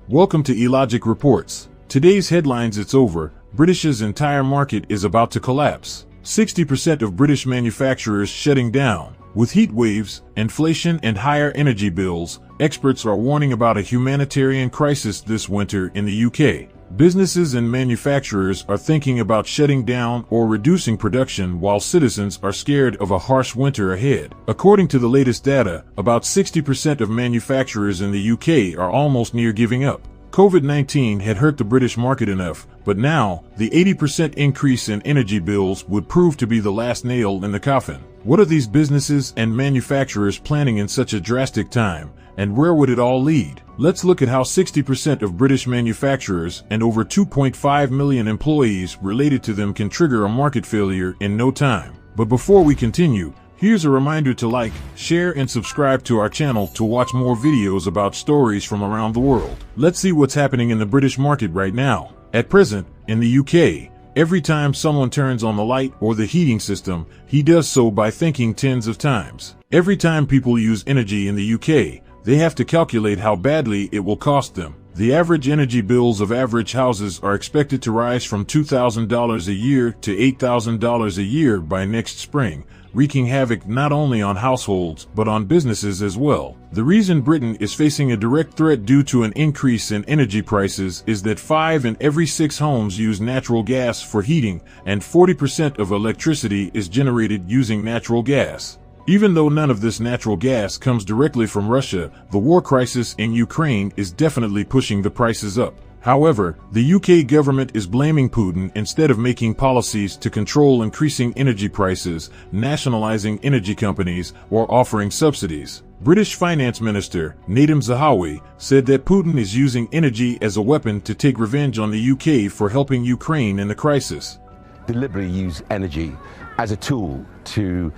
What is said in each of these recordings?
Welcome to eLogic Reports. Today's headlines: it's over. British's entire market is about to collapse. 60% of British manufacturers shutting down. With heat waves, inflation, and higher energy bills, experts are warning about a humanitarian crisis this winter in the UK. Businesses and manufacturers are thinking about shutting down or reducing production, while citizens are scared of a harsh winter ahead. According to the latest data, about 60% of manufacturers in the UK are almost near giving up. COVID-19 had hurt the British market enough, but now, the 80% increase in energy bills would prove to be the last nail in the coffin. What are these businesses and manufacturers planning in such a drastic time, and where would it all lead? Let's look at how 60% of British manufacturers and over 2.5 million employees related to them can trigger a market failure in no time. But before we continue, here's a reminder to like, share, and subscribe to our channel to watch more videos about stories from around the world. Let's see what's happening in the British market right now. At present, in the UK, every time someone turns on the light or the heating system, he does so by thinking tens of times. Every time people use energy in the UK, they have to calculate how badly it will cost them. The average energy bills of average houses are expected to rise from $2,000 a year to $8,000 a year by next spring, wreaking havoc not only on households but on businesses as well. The reason Britain is facing a direct threat due to an increase in energy prices is that 5 in every 6 homes use natural gas for heating, and 40% of electricity is generated using natural gas. Even though none of this natural gas comes directly from Russia, the war crisis in Ukraine is definitely pushing the prices up. However, the UK government is blaming Putin instead of making policies to control increasing energy prices, nationalizing energy companies, or offering subsidies. British Finance Minister Nadhim Zahawi said that Putin is using energy as a weapon to take revenge on the UK for helping Ukraine in the crisis. Deliberately use energy as a tool to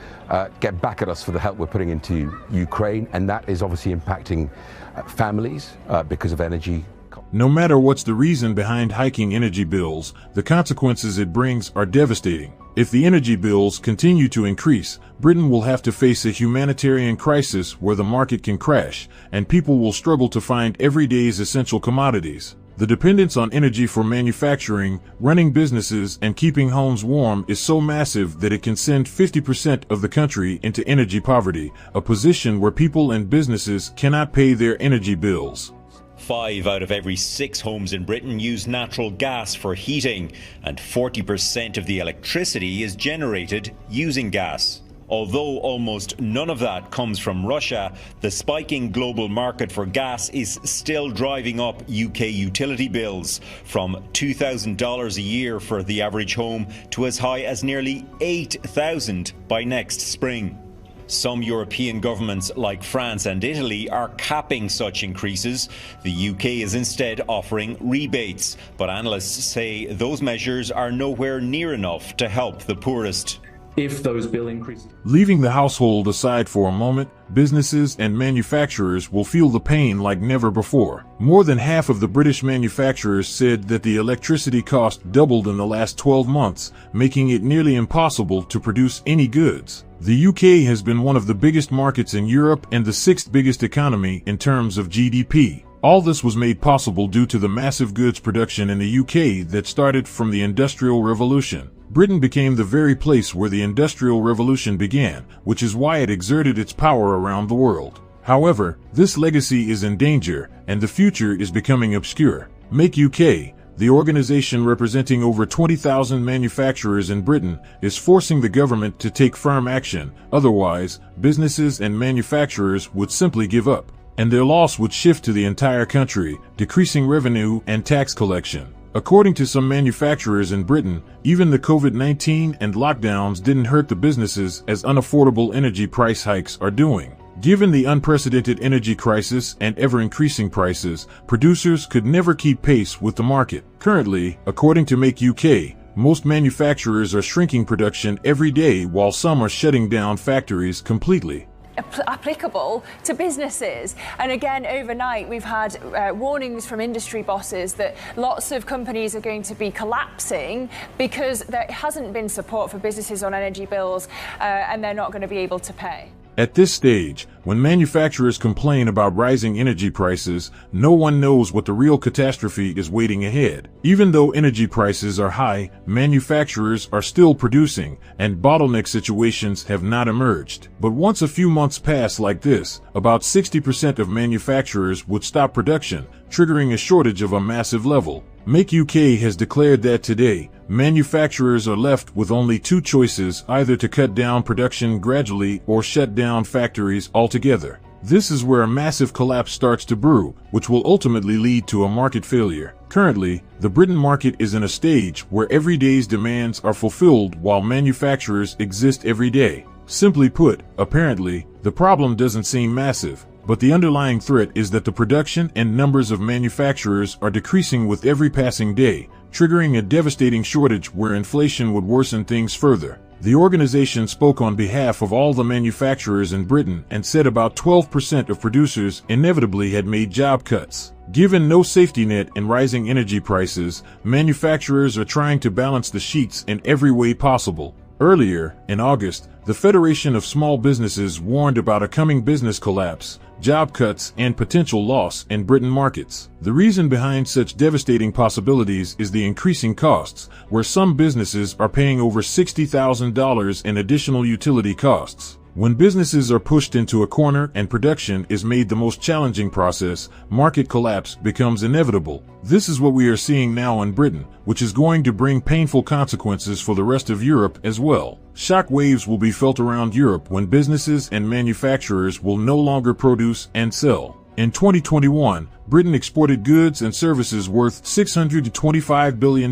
get back at us for the help we're putting into Ukraine, and that is obviously impacting families because of energy. No matter what's the reason behind hiking energy bills, the consequences it brings are devastating. If the energy bills continue to increase, Britain will have to face a humanitarian crisis where the market can crash, and people will struggle to find everyday's essential commodities. The dependence on energy for manufacturing, running businesses, and keeping homes warm is so massive that it can send 50% of the country into energy poverty, a position where people and businesses cannot pay their energy bills. 5 out of every 6 homes in Britain use natural gas for heating, and 40% of the electricity is generated using gas. Although almost none of that comes from Russia, the spiking global market for gas is still driving up UK utility bills from $2,000 a year for the average home to as high as nearly $8,000 by next spring. Some European governments like France and Italy are capping such increases. The UK is instead offering rebates, but analysts say those measures are nowhere near enough to help the poorest. If those bill increases. Leaving the household aside for a moment, businesses and manufacturers will feel the pain like never before. More than half of the British manufacturers said that the electricity cost doubled in the last 12 months, making it nearly impossible to produce any goods. The UK has been one of the biggest markets in Europe and the 6th biggest economy in terms of GDP. All this was made possible due to the massive goods production in the UK that started from the Industrial Revolution. Britain became the very place where the Industrial Revolution began, which is why it exerted its power around the world. However, this legacy is in danger, and the future is becoming obscure. Make UK, the organization representing over 20,000 manufacturers in Britain, is forcing the government to take firm action. Otherwise, businesses and manufacturers would simply give up, and their loss would shift to the entire country, decreasing revenue and tax collection. According to some manufacturers in Britain, even the COVID-19 and lockdowns didn't hurt the businesses as unaffordable energy price hikes are doing. Given the unprecedented energy crisis and ever-increasing prices, producers could never keep pace with the market. Currently, according to Make UK, most manufacturers are shrinking production every day, while some are shutting down factories completely. Applicable to businesses. And again, overnight we've had warnings from industry bosses that lots of companies are going to be collapsing because there hasn't been support for businesses on energy bills and they're not going to be able to pay. At this stage, when manufacturers complain about rising energy prices, no one knows what the real catastrophe is waiting ahead. Even though energy prices are high, manufacturers are still producing, and bottleneck situations have not emerged. But once a few months pass like this, about 60% of manufacturers would stop production, triggering a shortage of a massive level. Make UK has declared that today, manufacturers are left with only two choices, either to cut down production gradually or shut down factories altogether. This is where a massive collapse starts to brew, which will ultimately lead to a market failure. Currently, the Britain market is in a stage where every day's demands are fulfilled while manufacturers exist every day. Simply put, apparently, the problem doesn't seem massive, but the underlying threat is that the production and numbers of manufacturers are decreasing with every passing day, triggering a devastating shortage where inflation would worsen things further. The organization spoke on behalf of all the manufacturers in Britain and said about 12% of producers inevitably had made job cuts. Given no safety net and rising energy prices, manufacturers are trying to balance the sheets in every way possible. Earlier, in August, the Federation of Small Businesses warned about a coming business collapse, job cuts, and potential loss in Britain markets. The reason behind such devastating possibilities is the increasing costs, where some businesses are paying over $60,000 in additional utility costs. When businesses are pushed into a corner and production is made the most challenging process, market collapse becomes inevitable. This is what we are seeing now in Britain, which is going to bring painful consequences for the rest of Europe as well. Shock waves will be felt around Europe when businesses and manufacturers will no longer produce and sell. In 2021, Britain exported goods and services worth £625 billion,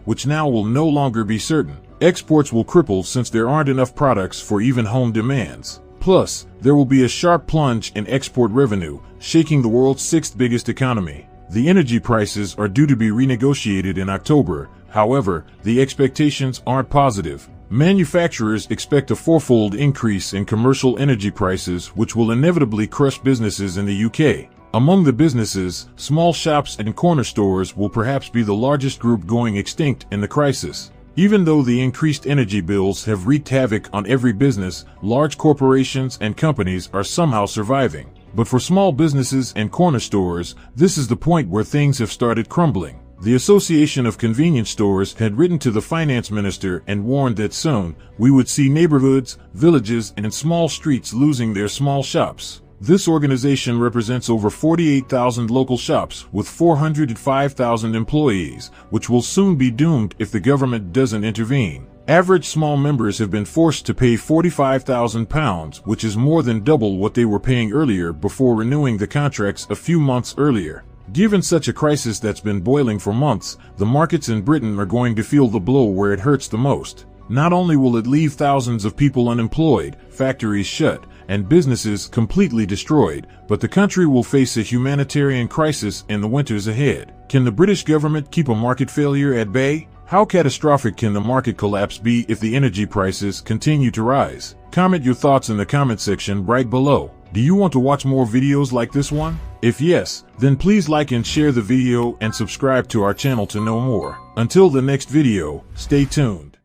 which now will no longer be certain. Exports will cripple since there aren't enough products for even home demands. Plus, there will be a sharp plunge in export revenue, shaking the world's sixth biggest economy. The energy prices are due to be renegotiated in October. However, the expectations aren't positive. Manufacturers expect a fourfold increase in commercial energy prices, which will inevitably crush businesses in the UK. Among the businesses, small shops and corner stores will perhaps be the largest group going extinct in the crisis. Even though the increased energy bills have wreaked havoc on every business, large corporations and companies are somehow surviving. But for small businesses and corner stores, this is the point where things have started crumbling. The Association of Convenience Stores had written to the finance minister and warned that soon, we would see neighborhoods, villages, and small streets losing their small shops. This organization represents over 48,000 local shops with 405,000 employees, which will soon be doomed if the government doesn't intervene. Average small members have been forced to pay £45,000, which is more than double what they were paying earlier before renewing the contracts a few months earlier. Given such a crisis that's been boiling for months, the markets in Britain are going to feel the blow where it hurts the most. Not only will it leave thousands of people unemployed, factories shut, and businesses completely destroyed, but the country will face a humanitarian crisis in the winters ahead. Can the British government keep a market failure at bay? How catastrophic can the market collapse be if the energy prices continue to rise? Comment your thoughts in the comment section right below. Do you want to watch more videos like this one? If yes, then please like and share the video and subscribe to our channel to know more. Until the next video, stay tuned.